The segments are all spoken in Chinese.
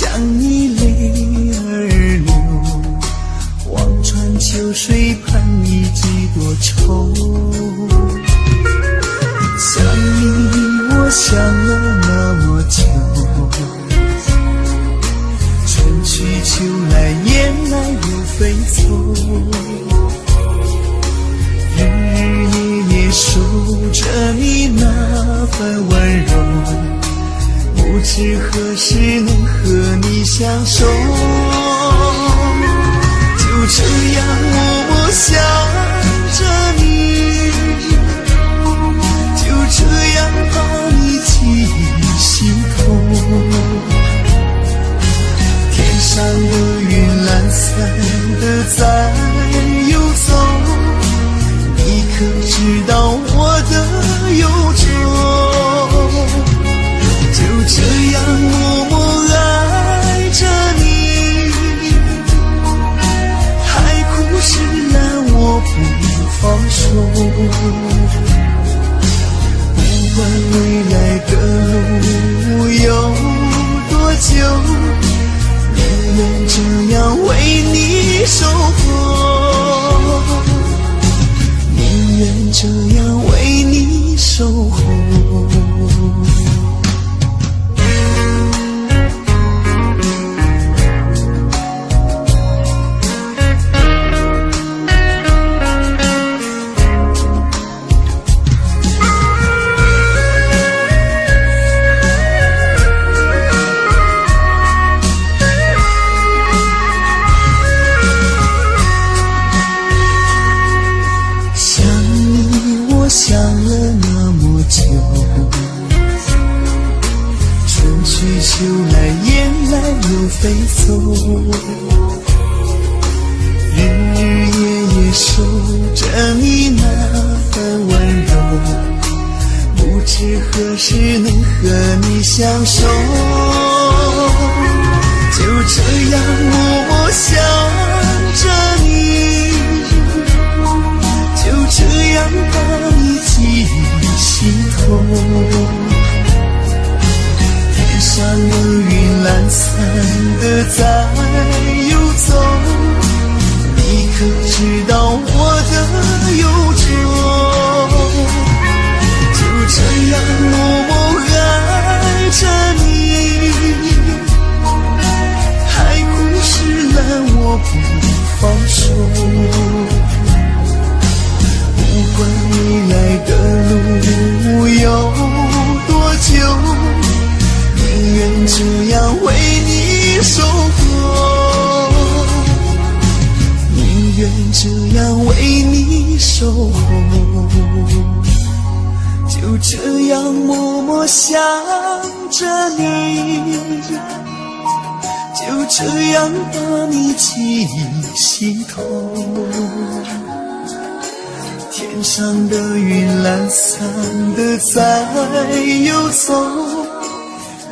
想你泪儿流，望穿秋水盼你几多愁。想你我想了那么久，春去秋来雁来又飞走，日日夜夜守着你那份温柔，不知何时能和你相守。就这样默默想着你，就这样把你记心头。天上的云懒散的在游走，你可知道我的忧愁？就这样默默爱着你，海枯石烂我不放手。不管未来的路有多久，宁愿这样为你守候，宁愿这样为你守候。想了那么久，春去秋来雁来又飞走，日日夜夜守着你那份温柔，不知何时能和你相守。就这样默默想着你，就这样把你记心头。天上的云懒散的在游走，你可知道我的忧愁？就这样默默爱着你，海枯石烂我不放手。不管未来的路有多久，宁愿这样为你守候，宁愿这样为你守候。就这样默默想着你，就这样把你记心头。天上的云懒散的在游走，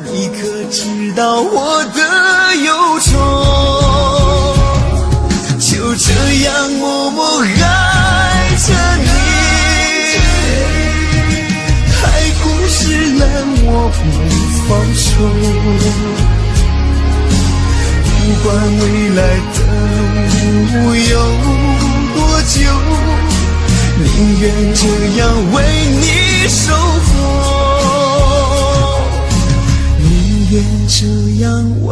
你可知道我的忧愁？就这样默默爱着你，海枯石烂我不放手。不管未来的路有多久，宁愿这样为你守候，宁愿这样为